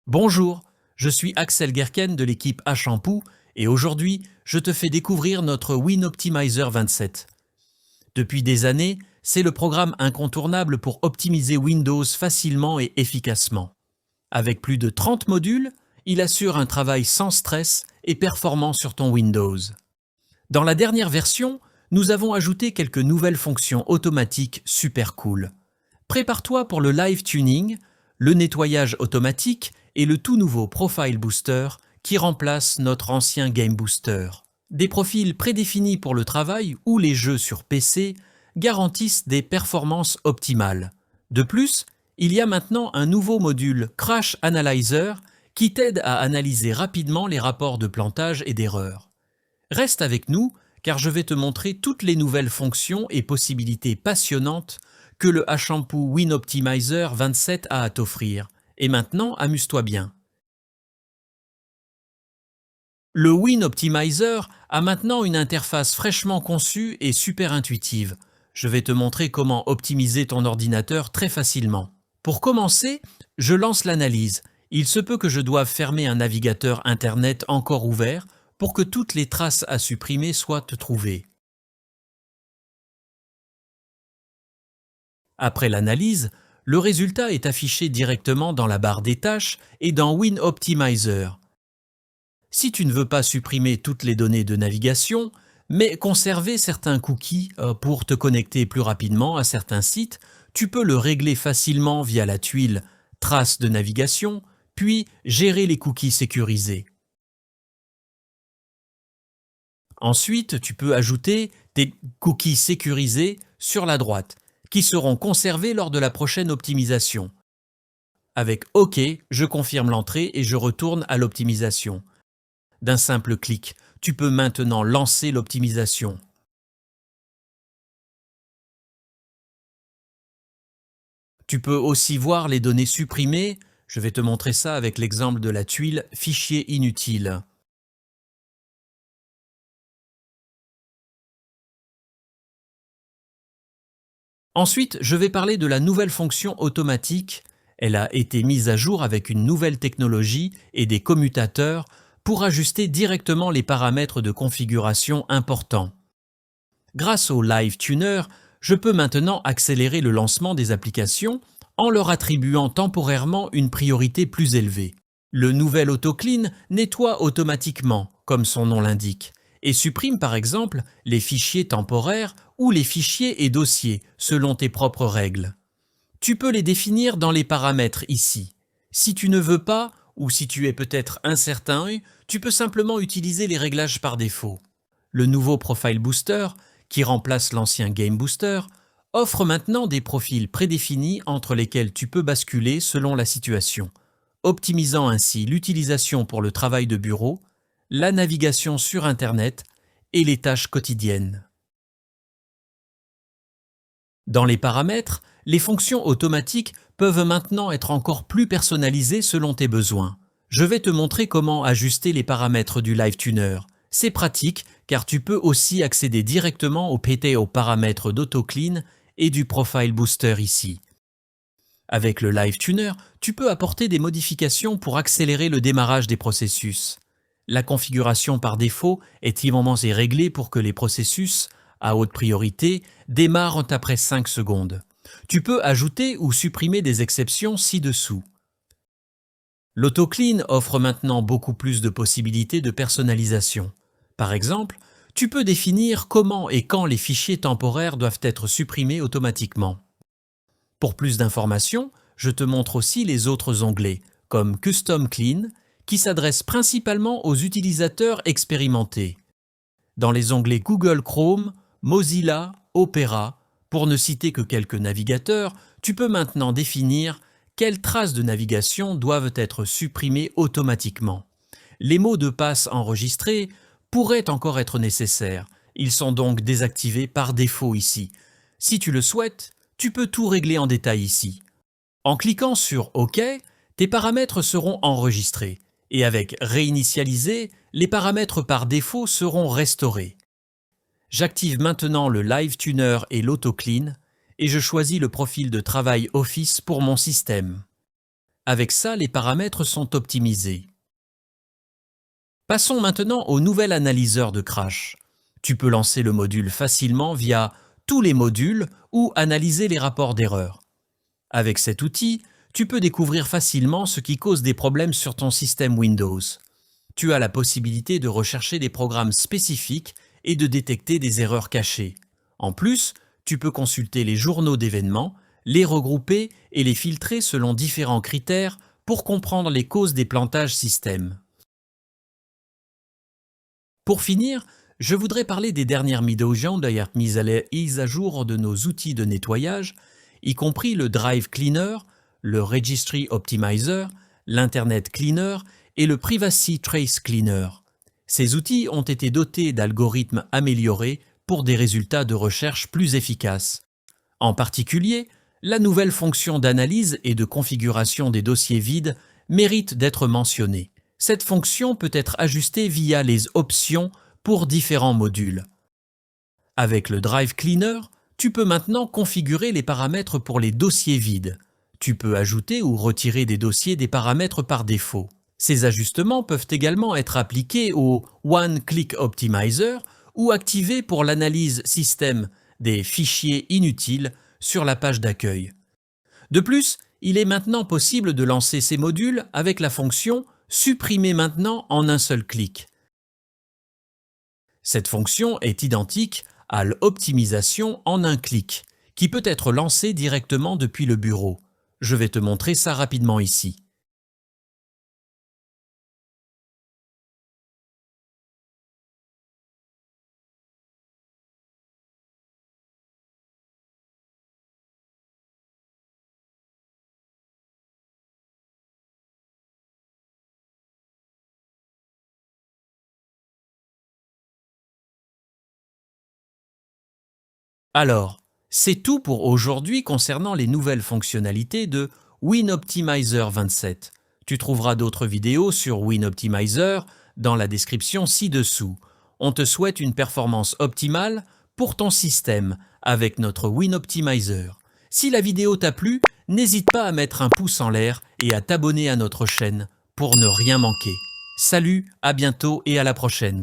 Bonjour, je suis Axel Gerken de l'équipe Ashampoo et aujourd'hui, je te fais découvrir notre WinOptimizer 27. Depuis des années, c'est le programme incontournable pour optimiser Windows facilement et efficacement. Avec plus de 30 modules, il assure un travail sans stress et performant sur ton Windows. Dans la dernière version, nous avons ajouté quelques nouvelles fonctions automatiques super cool. Prépare-toi pour le live tuning, le nettoyage automatique et le tout nouveau Profile Booster qui remplace notre ancien Game Booster. Des profils prédéfinis pour le travail ou les jeux sur PC garantissent des performances optimales. De plus, il y a maintenant un nouveau module Crash Analyzer qui t'aide à analyser rapidement les rapports de plantage et d'erreurs. Reste avec nous car je vais te montrer toutes les nouvelles fonctions et possibilités passionnantes que le Ashampoo WinOptimizer 27 a à t'offrir. Et maintenant, amuse-toi bien. Le WinOptimizer a maintenant une interface fraîchement conçue et super intuitive. Je vais te montrer comment optimiser ton ordinateur très facilement. Pour commencer, je lance l'analyse. Il se peut que je doive fermer un navigateur Internet encore ouvert pour que toutes les traces à supprimer soient trouvées. Après l'analyse, le résultat est affiché directement dans la barre des tâches et dans WinOptimizer. Si tu ne veux pas supprimer toutes les données de navigation, mais conserver certains cookies pour te connecter plus rapidement à certains sites, tu peux le régler facilement via la tuile Traces de navigation, puis gérer les cookies sécurisés. Ensuite, tu peux ajouter tes cookies sécurisés sur la droite, qui seront conservés lors de la prochaine optimisation. Avec OK, je confirme l'entrée et je retourne à l'optimisation. D'un simple clic, tu peux maintenant lancer l'optimisation. Tu peux aussi voir les données supprimées. Je vais te montrer ça avec l'exemple de la tuile Fichier inutile. Ensuite, je vais parler de la nouvelle fonction automatique. Elle a été mise à jour avec une nouvelle technologie et des commutateurs pour ajuster directement les paramètres de configuration importants. Grâce au Live Tuner, je peux maintenant accélérer le lancement des applications en leur attribuant temporairement une priorité plus élevée. Le nouvel AutoClean nettoie automatiquement, comme son nom l'indique, et supprime par exemple les fichiers temporaires ou les fichiers et dossiers selon tes propres règles. Tu peux les définir dans les paramètres ici. Si tu ne veux pas, ou si tu es peut-être incertain, tu peux simplement utiliser les réglages par défaut. Le nouveau Profile Booster, qui remplace l'ancien Game Booster, offre maintenant des profils prédéfinis entre lesquels tu peux basculer selon la situation, optimisant ainsi l'utilisation pour le travail de bureau, la navigation sur Internet et les tâches quotidiennes. Dans les paramètres, les fonctions automatiques peuvent maintenant être encore plus personnalisées selon tes besoins. Je vais te montrer comment ajuster les paramètres du Live Tuner. C'est pratique car tu peux aussi accéder directement aux paramètres d'AutoClean et du Profile Booster ici. Avec le Live Tuner, tu peux apporter des modifications pour accélérer le démarrage des processus. La configuration par défaut est réglée pour que les processus à haute priorité démarrent après 5 secondes. Tu peux ajouter ou supprimer des exceptions ci-dessous. L'AutoClean offre maintenant beaucoup plus de possibilités de personnalisation. Par exemple, tu peux définir comment et quand les fichiers temporaires doivent être supprimés automatiquement. Pour plus d'informations, je te montre aussi les autres onglets, comme Custom Clean, qui s'adresse principalement aux utilisateurs expérimentés. Dans les onglets Google Chrome, Mozilla, Opera, pour ne citer que quelques navigateurs, tu peux maintenant définir quelles traces de navigation doivent être supprimées automatiquement. Les mots de passe enregistrés pourraient encore être nécessaires. Ils sont donc désactivés par défaut ici. Si tu le souhaites, tu peux tout régler en détail ici. En cliquant sur OK, tes paramètres seront enregistrés et avec Réinitialiser, les paramètres par défaut seront restaurés. J'active maintenant le Live Tuner et l'AutoClean et je choisis le profil de travail Office pour mon système. Avec ça, les paramètres sont optimisés. Passons maintenant au nouvel analyseur de crash. Tu peux lancer le module facilement via tous les modules ou analyser les rapports d'erreur. Avec cet outil, tu peux découvrir facilement ce qui cause des problèmes sur ton système Windows. Tu as la possibilité de rechercher des programmes spécifiques et de détecter des erreurs cachées. En plus, tu peux consulter les journaux d'événements, les regrouper et les filtrer selon différents critères pour comprendre les causes des plantages système. Pour finir, je voudrais parler des dernières mises à jour de nos outils de nettoyage, y compris le Drive Cleaner, le Registry Optimizer, l'Internet Cleaner et le Privacy Trace Cleaner. Ces outils ont été dotés d'algorithmes améliorés pour des résultats de recherche plus efficaces. En particulier, la nouvelle fonction d'analyse et de configuration des dossiers vides mérite d'être mentionnée. Cette fonction peut être ajustée via les options pour différents modules. Avec le Drive Cleaner, tu peux maintenant configurer les paramètres pour les dossiers vides. Tu peux ajouter ou retirer des dossiers des paramètres par défaut. Ces ajustements peuvent également être appliqués au One Click Optimizer ou activés pour l'analyse système des fichiers inutiles sur la page d'accueil. De plus, il est maintenant possible de lancer ces modules avec la fonction « Supprimer maintenant en un seul clic ». Cette fonction est identique à l'optimisation en un clic, qui peut être lancée directement depuis le bureau. Je vais te montrer ça rapidement ici. Alors, c'est tout pour aujourd'hui concernant les nouvelles fonctionnalités de WinOptimizer 27. Tu trouveras d'autres vidéos sur WinOptimizer dans la description ci-dessous. On te souhaite une performance optimale pour ton système avec notre WinOptimizer. Si la vidéo t'a plu, n'hésite pas à mettre un pouce en l'air et à t'abonner à notre chaîne pour ne rien manquer. Salut, à bientôt et à la prochaine.